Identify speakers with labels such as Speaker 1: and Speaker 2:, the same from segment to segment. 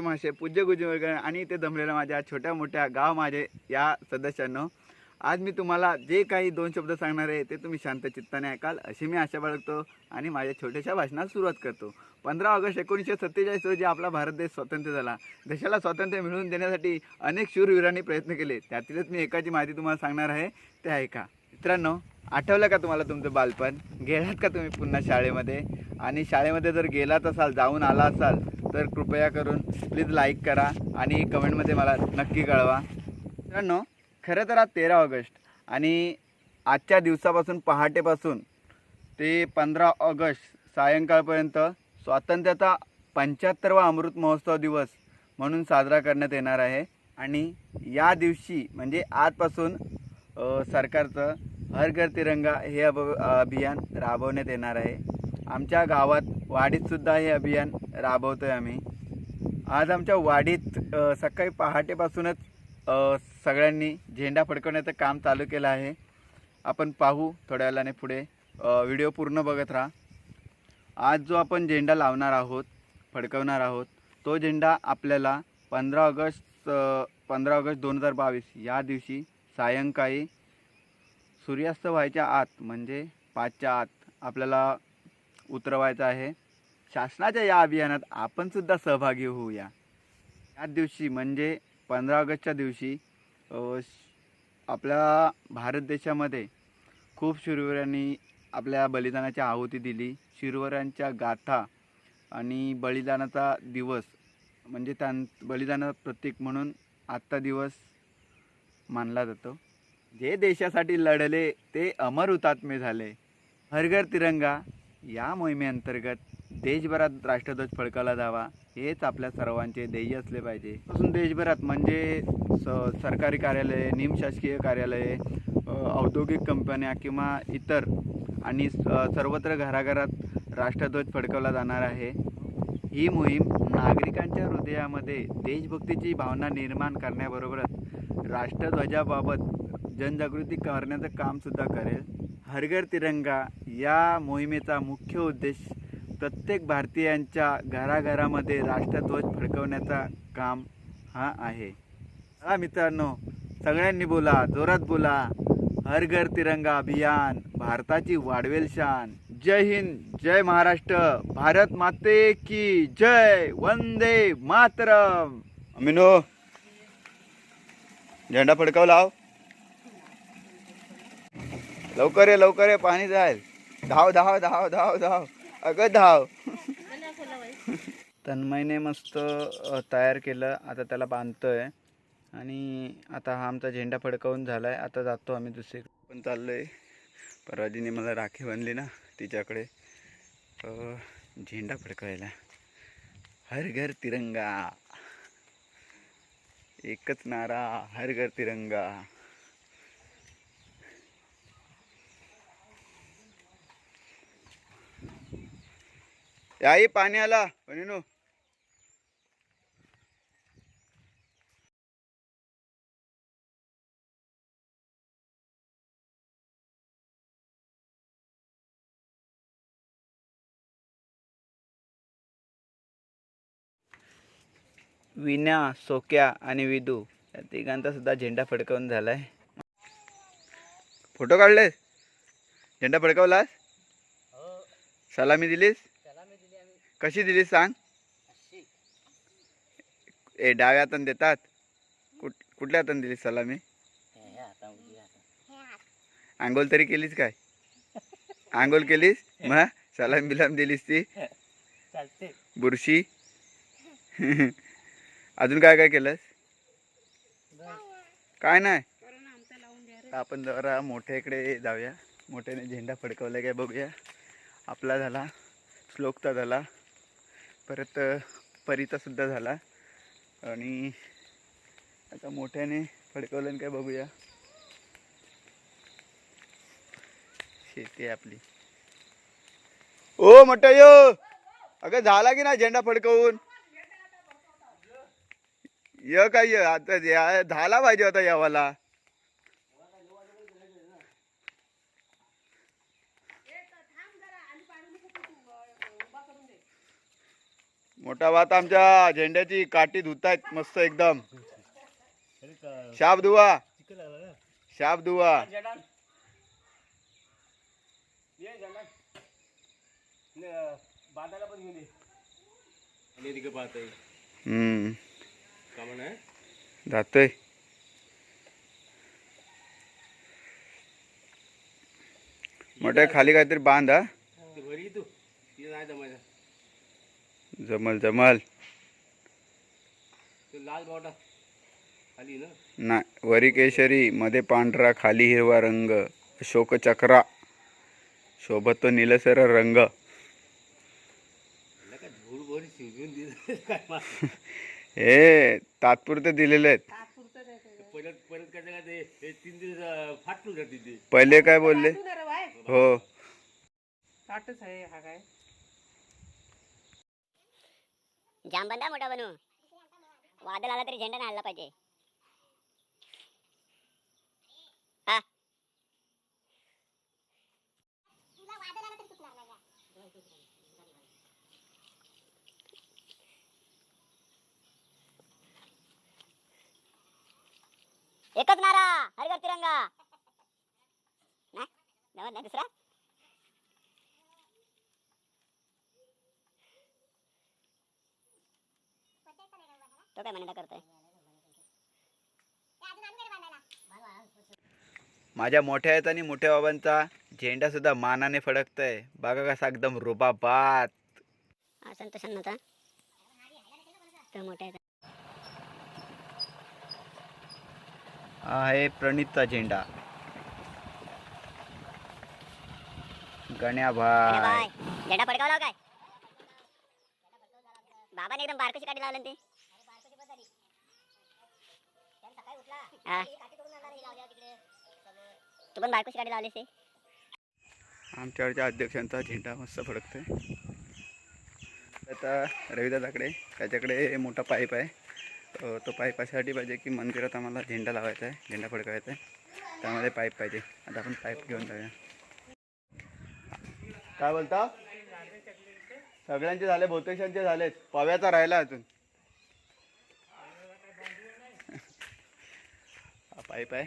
Speaker 1: मासे पूज्य गुजवर्ग आणि इथे जमलेल्या माझ्या छोट्या मोठ्या गाव माझे या सदस्यांनो, आज मी तुम्हाला जे काही 2 शब्द सांगणार आहे ते तुम्ही शांत चित्ताने ऐकाल अशी मी आशा बाळगतो आणि माझ्या छोट्याशा भाषणास सुरुवात करतो. 15 ऑगस्ट 1947 रोजी आपला भारत देश स्वतंत्र झाला. देशाला स्वातंत्र्य मिळवून देण्यासाठी अनेक शूरवीरांनी प्रयत्न केले. त्यातीलच मी एकाची माहिती तुम्हाला सांगणार आहे, ते ऐका. मित्रांनो, आठवलं का तुम्हाला तुमचं बालपण? गेलात का तुम्ही पुन्हा शाळेमध्ये? आणि शाळेमध्ये जर गेलात असाल, जाऊन आला असाल तर कृपया करून प्लीज लाईक करा आणि कमेंटमध्ये मला नक्की कळवा. मित्रांनो, खरं तर आज 13 ऑगस्ट आणि आजच्या दिवसापासून पहाटेपासून ते 15 ऑगस्ट सायंकाळपर्यंत स्वातंत्र्याचा 75वा अमृत महोत्सव दिवस म्हणून साजरा करण्यात येणार आहे. आणि या दिवशी म्हणजे आजपासून सरकारचं हर घर तिरंगा हे अभियान राबवण्यात येणार आहे. आमच्या गावात वाडीतसुद्धा हे अभियान राबवतो आहे आम्ही. आज आमच्या वाडीत सकाळी पहाटेपासूनच सगळ्यांनी झेंडा फडकवण्याचं काम चालू केलं आहे. आपण पाहू थोड्या वेळाने पुढे. व्हिडिओ पूर्ण बघत राहा. आज जो आपण झेंडा लावणार आहोत, फडकवणार आहोत, तो झेंडा आपल्याला 15 ऑगस्ट 2022 या दिवशी सायंकाळी सूर्यास्त व्हायच्या आत म्हणजे 5च्या आत आपल्याला उतरवायचा आहे. शासनाच्या या अभियानात आपणसुद्धा सहभागी होऊया. या दिवशी म्हणजे 15 ऑगस्टच्या दिवशी आपल्या भारत देशामध्ये खूप शूरवीरांनी आपल्या बलिदानाची आहुती दिली. शूरवीरांच्या गाथा आणि बलिदानाचा दिवस म्हणजे बलिदानाचं प्रतीक म्हणून आजचा दिवस मानला जातो. जे देशासाठी लढले ते अमर हुतात्मे झाले. हर घर तिरंगा या मोहिमेअंतर्गत देशभरात राष्ट्रध्वज फडकवला जावा हेच आपल्या सर्वांचे ध्येय असले पाहिजे. पासून देशभरात म्हणजे सरकारी कार्यालये, निमशासकीय कार्यालये, औद्योगिक कंपन्या किंवा इतर आणि सर्वत्र घराघरात राष्ट्रध्वज फडकवला जाणार आहे. ही मोहीम नागरिकांच्या हृदयामध्ये देशभक्तीची भावना निर्माण करण्याबरोबरच राष्ट्रध्वजाबाबत जनजागृती करण्याचं कामसुद्धा करेल. हर घर तिरंगा या मोहिमेचा मुख्य उद्देश प्रत्येक भारतीयांच्या घराघरामध्ये राष्ट्रध्वज फडकवण्याचा काम हा आहे. हा मित्रांनो, सगळ्यांनी बोला, जोरात बोला. हर घर तिरंगा अभियान भारताची वाढवेल शान. जय हिंद, जय महाराष्ट्र, भारत माते की जय, वंदे मातरम. अमिनो, झेंडा फडकाव लाव. लवकर ये, लवकर ये, पाणी जाईल. धाव धाव धाव धाव धाव, अगं धाव. तन्मयने मस्त तयार केलं. आता त्याला बांधतोय आणि आता हा आमचा झेंडा फडकवून झालाय. आता जातो आम्ही दुसरीकडे. पण चाललोय. पराजीने मला राखी बांधली ना, तिच्याकडे झेंडा फडकवायला. हर घर तिरंगा, एकच नारा, हर घर तिरंगा. याई पाणी आला बहिणीनो. विना, सोक्या आणि विदू या तिघांचा सुद्धा झेंडा फडकवून झालाय. फोटो काढले? झेंडा फडकवलास? सलामी दिलीस? कशी दिलीस सांग? डाव्या हाताने देतात. कुठल्या हाताने दिलीस सलामी? आंघोळ तरी केलीस काय? आंघोळ केलीस? मग सलामी बिलाम दिलीस ती? बुरशी. अजून काय काय केलंस? काय नाही. आपण जरा मोठ्या इकडे जाऊया. मोठ्याने झेंडा फडकवला काय बघूया. आपला झाला, श्लोकचा झाला, परत परीचा सुद्धा झाला आणि आता मोठ्याने फडकवलं काय बघूया. शेती आपली. ओ मोठा यो, अगं झाला की ना झेंडा फडकवून? य काय य आता झाला पाहिजे होता यावाला. मोठा भात आमच्या झेंड्याची काठी धुतायत मस्त एकदम. शाब दुवा शाब दुवा. जातोय. मोठ्या खाली काहीतरी बांध हा. जमल जमल. नाही वरी केशरी मध्ये पांढरा खाली हिरवा रंग अशोक चक्रा शोभतो निलसर रंग. हे तात्पुरते दिलेले आहेत. पहिले काय बोलले हो.
Speaker 2: जांबंदा मोठा बनू. वादळ आला तरी झेंडा नाही हलला पाहिजे. हा एकच नारा हरघर तिरंगा. नाही जमत नाही दुसरा. तो काय म्हणता करतोय.
Speaker 1: माझ्या मोठ्या आहेत आणि मोठ्या बाबांचा झेंडा सुद्धा मानाने फडकतय. बघा कसा एकदम रुबाबात.
Speaker 2: हा संतोष अण्णाचा तो मोठा आहे.
Speaker 1: हा आहे प्रणितचा झेंडा. गण्या भाई
Speaker 2: झेंडा फडकावला काय. बाबाने एकदम बारकशी काढी लावलं ते. तू पण बारकशी काढी लावलीस ते.
Speaker 1: आमच्याकडच्या अध्यक्षांचा झेंडा मस्त फडकतोय. आता रविदादाकडे त्याच्याकडे मोठा पाईप आहे. तो पाईप अशासाठी पाहिजे की मंदिरात आम्हाला झेंडा लावायचा आहे, झेंडा फडकावायचा आहे. त्यामध्ये पाईप पाहिजे. आता आपण पाईप घेऊन जाऊया. काय बोलता. सगळ्यांचे झाले बहुतेकांचे झालेत. पव्याचा राहिला अजून. हा पाईप आहे.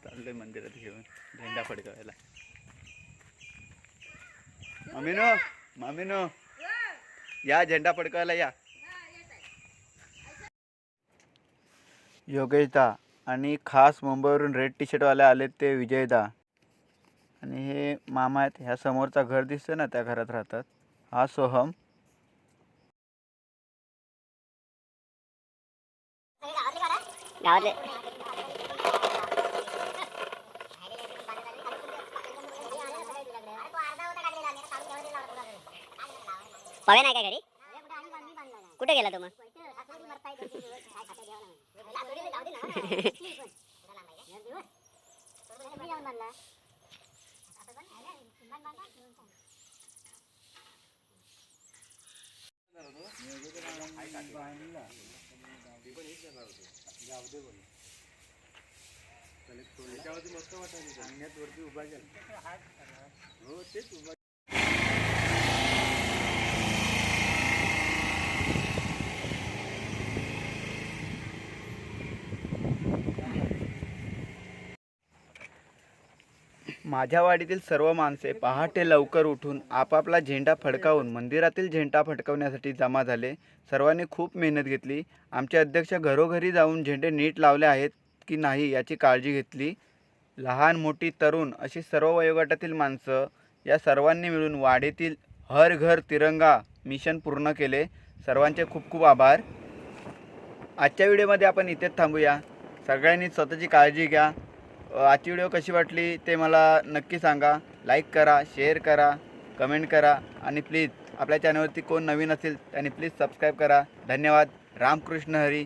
Speaker 1: चाललोय मंदिरात घेऊन झेंडा फडकावायला. मामीनो या झेंडा फडकावायला या. योगेशदा आणि खास मुंबईवरून रेड टी शर्टवाले आले ते विजयदा. आणि हे मामा आहेत. ह्या समोरचा घर दिसतं ना त्या घरात राहतात. हा सोहम.
Speaker 2: गावातले पवे नाही काय घरी. कुठे गेला तू मग.
Speaker 1: माझ्या वाडीतील सर्व माणसे पहाटे लवकर उठून आपापला झेंडा फडकावून मंदिरातील झेंडा फडकवण्यासाठी जमा झाले. सर्वांनी खूप मेहनत घेतली. आमचे अध्यक्ष घरोघरी जाऊन झेंडे नीट लावले आहेत की नाही याची काळजी घेतली. लहान मोठी तरुण अशी सर्व वयोगटातील माणसं या सर्वांनी मिळून वाडीतील हर घर तिरंगा मिशन पूर्ण केले. सर्वांचे खूप खूप आभार. आजच्या व्हिडिओमध्ये आपण इथेच थांबूया. सगळ्यांनी स्वतःची काळजी घ्या. आजची व्हिडिओ कशी वाटली ते मला नक्की सांगा. लाईक करा, शेअर करा, कमेंट करा आणि प्लीज आपल्या चॅनलवरती कोण नवीन असेल त्यांनी प्लीज सबस्क्राईब करा. धन्यवाद. रामकृष्ण हरी.